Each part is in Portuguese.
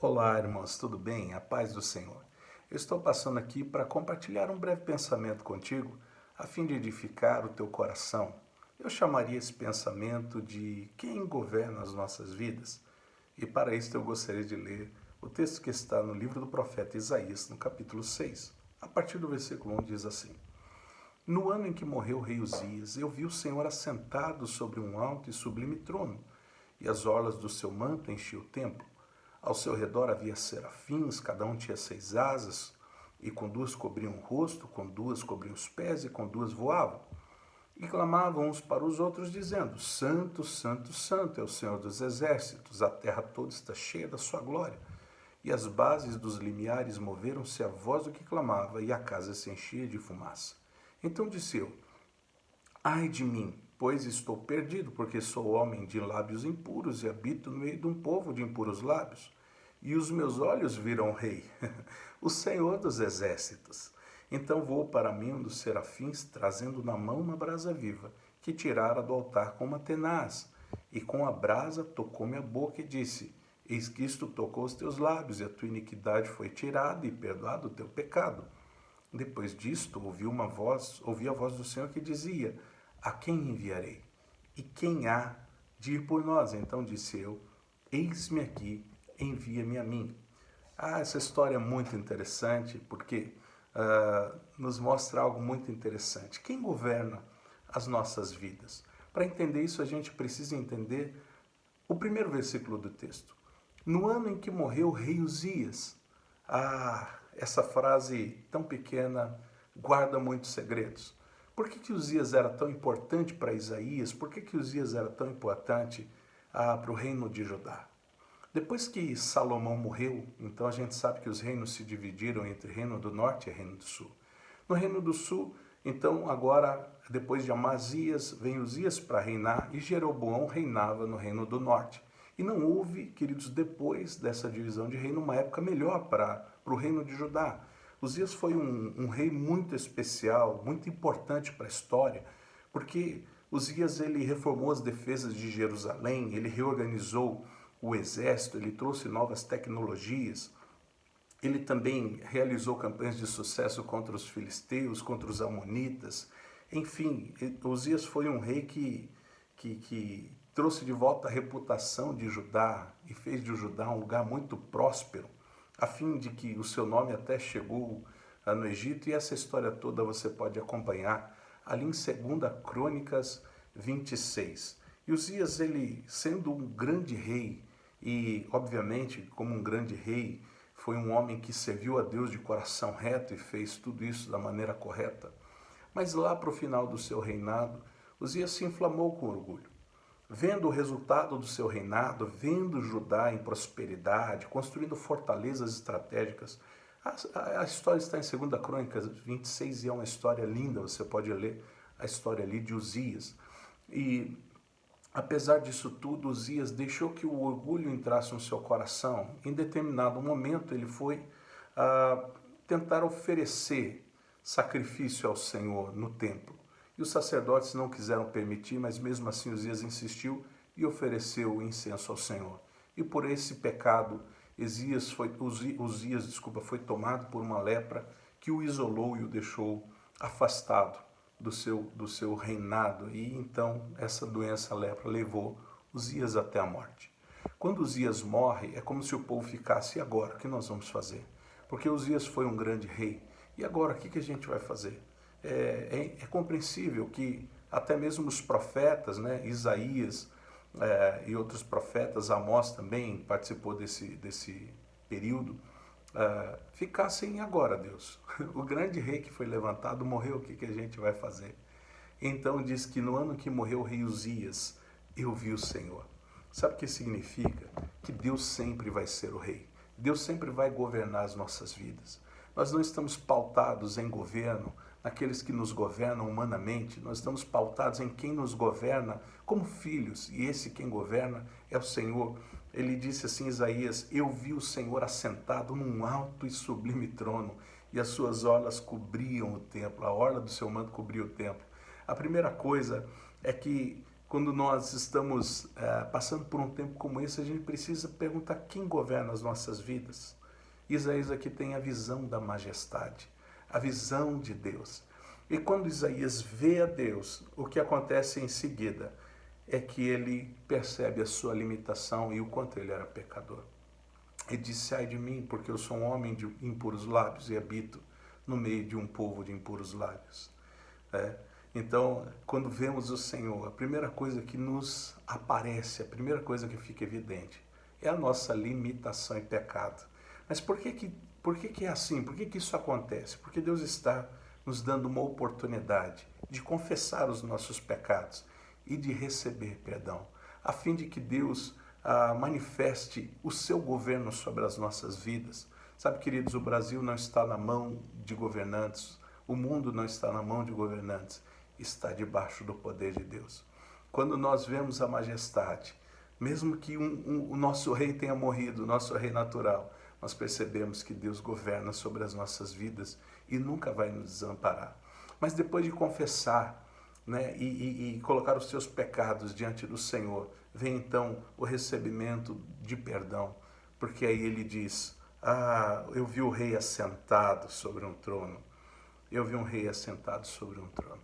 Olá, irmãos, tudo bem? A paz do Senhor. Eu estou passando aqui para compartilhar um breve pensamento contigo, a fim de edificar o teu coração. Eu chamaria esse pensamento de quem governa as nossas vidas. E para isso eu gostaria de ler o texto que está no livro do profeta Isaías, no capítulo 6. A partir do versículo 1 diz assim: No ano em que morreu o rei Uzias, eu vi o Senhor assentado sobre um alto e sublime trono, e as orlas do seu manto enchiam o templo. Ao seu redor havia serafins, cada um tinha 6 asas, e com duas cobriam o rosto, com duas cobriam os pés, e com duas voavam. E clamavam uns para os outros, dizendo: Santo, Santo, Santo é o Senhor dos exércitos, a terra toda está cheia da sua glória. E as bases dos limiares moveram-se à voz do que clamava, e a casa se enchia de fumaça. Então disse eu: Ai de mim, pois estou perdido, porque sou homem de lábios impuros e habito no meio de um povo de impuros lábios. E os meus olhos viram o rei, o Senhor dos exércitos. Então voou para mim um dos serafins, trazendo na mão uma brasa viva, que tirara do altar com uma tenaz. E com a brasa tocou-me a boca e disse: Eis que isto tocou os teus lábios, e a tua iniquidade foi tirada, e perdoado o teu pecado. Depois disto, ouvi a voz do Senhor que dizia: A quem enviarei? E quem há de ir por nós? Então disse eu: Eis-me aqui, envia-me a mim. Essa história é muito interessante porque nos mostra algo muito interessante. Quem governa as nossas vidas? Para entender isso, a gente precisa entender o primeiro versículo do texto. No ano em que morreu o rei Uzias. Essa frase tão pequena guarda muitos segredos. Por que Uzias era tão importante para Isaías? Por que Uzias era tão importante para o reino de Judá? Depois que Salomão morreu, então a gente sabe que os reinos se dividiram entre reino do norte e reino do sul. No reino do sul, então agora, depois de Amazias, vem Uzias para reinar e Jeroboão reinava no reino do norte. E não houve, queridos, depois dessa divisão de reino, uma época melhor para o reino de Judá. Uzias foi um rei muito especial, muito importante para a história, porque Uzias ele reformou as defesas de Jerusalém, ele reorganizou o exército, ele trouxe novas tecnologias, ele também realizou campanhas de sucesso contra os filisteus, contra os amonitas. Enfim, Uzias foi um rei que trouxe de volta a reputação de Judá e fez de Judá um lugar muito próspero, a fim de que o seu nome até chegou no Egito. E essa história toda você pode acompanhar ali em 2 Crônicas 26. E Uzias, ele sendo um grande rei, e obviamente como um grande rei, foi um homem que serviu a Deus de coração reto e fez tudo isso da maneira correta. Mas lá para o final do seu reinado, Uzias se inflamou com orgulho. Vendo o resultado do seu reinado, vendo Judá em prosperidade, construindo fortalezas estratégicas, a história está em 2 Crônicas 26 e é uma história linda, você pode ler a história ali de Uzias. E apesar disso tudo, Uzias deixou que o orgulho entrasse no seu coração. Em determinado momento, ele foi tentar oferecer sacrifício ao Senhor no templo. E os sacerdotes não quiseram permitir, mas mesmo assim Uzias insistiu e ofereceu o incenso ao Senhor. E por esse pecado, Uzias foi tomado por uma lepra que o isolou e o deixou afastado do seu reinado. E então essa doença, a lepra, levou Uzias até a morte. Quando Uzias morre, é como se o povo ficasse: e agora? O que nós vamos fazer? Porque Uzias foi um grande rei. E agora, o que a gente vai fazer? É compreensível que até mesmo os profetas, né, Isaías e outros profetas, Amós também participou desse período, ficassem: agora, Deus, o grande rei que foi levantado morreu, o que a gente vai fazer? Então diz que no ano que morreu o rei Uzias, eu vi o Senhor. Sabe o que significa? Que Deus sempre vai ser o rei. Deus sempre vai governar as nossas vidas. Nós não estamos pautados em governo, naqueles que nos governam humanamente. Nós estamos pautados em quem nos governa como filhos. E esse quem governa é o Senhor. Ele disse assim, Isaías: eu vi o Senhor assentado num alto e sublime trono, e as suas orlas cobriam o templo. A orla do seu manto cobria o templo. A primeira coisa é que quando nós estamos passando por um tempo como esse, a gente precisa perguntar quem governa as nossas vidas. Isaías aqui tem a visão da majestade, a visão de Deus. E quando Isaías vê a Deus, o que acontece em seguida é que ele percebe a sua limitação e o quanto ele era pecador. Ele disse: ai de mim, porque eu sou um homem de impuros lábios e habito no meio de um povo de impuros lábios. Então, quando vemos o Senhor, a primeira coisa que nos aparece, a primeira coisa que fica evidente, é a nossa limitação e pecado. Mas por que é assim? Por que isso acontece? Porque Deus está nos dando uma oportunidade de confessar os nossos pecados e de receber perdão, a fim de que Deus manifeste o seu governo sobre as nossas vidas. Sabe, queridos, o Brasil não está na mão de governantes, o mundo não está na mão de governantes, está debaixo do poder de Deus. Quando nós vemos a majestade, mesmo que o nosso rei tenha morrido, o nosso rei natural, nós percebemos que Deus governa sobre as nossas vidas e nunca vai nos desamparar. Mas depois de confessar, né, e colocar os seus pecados diante do Senhor, vem então o recebimento de perdão, porque aí ele diz: eu vi o rei assentado sobre um trono. Eu vi um rei assentado sobre um trono.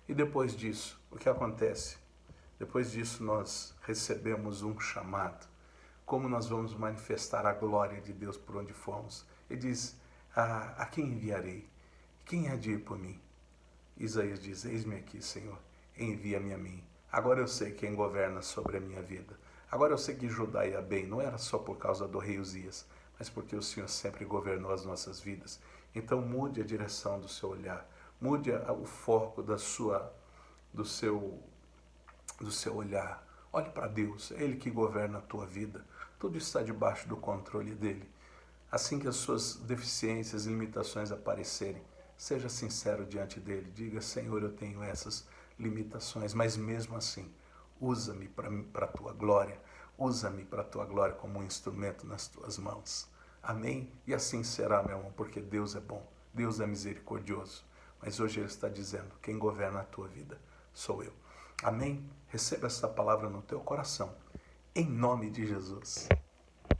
E depois disso, o que acontece? Depois disso nós recebemos um chamado. Como nós vamos manifestar a glória de Deus por onde formos? Ele diz: a quem enviarei? Quem há de ir por mim? Isaías diz: eis-me aqui, Senhor, envia-me a mim. Agora eu sei quem governa sobre a minha vida. Agora eu sei que Judá ia bem, não era só por causa do rei Uzias, mas porque o Senhor sempre governou as nossas vidas. Então mude a direção do seu olhar, mude o foco do seu olhar. Olhe para Deus, é Ele que governa a tua vida. Tudo está debaixo do controle dEle. Assim que as suas deficiências e limitações aparecerem, seja sincero diante dEle. Diga: Senhor, eu tenho essas limitações, mas mesmo assim, usa-me para a tua glória. Usa-me para a tua glória como um instrumento nas tuas mãos. Amém? E assim será, meu irmão, porque Deus é bom, Deus é misericordioso. Mas hoje Ele está dizendo: quem governa a tua vida sou eu. Amém? Receba essa palavra no teu coração, em nome de Jesus.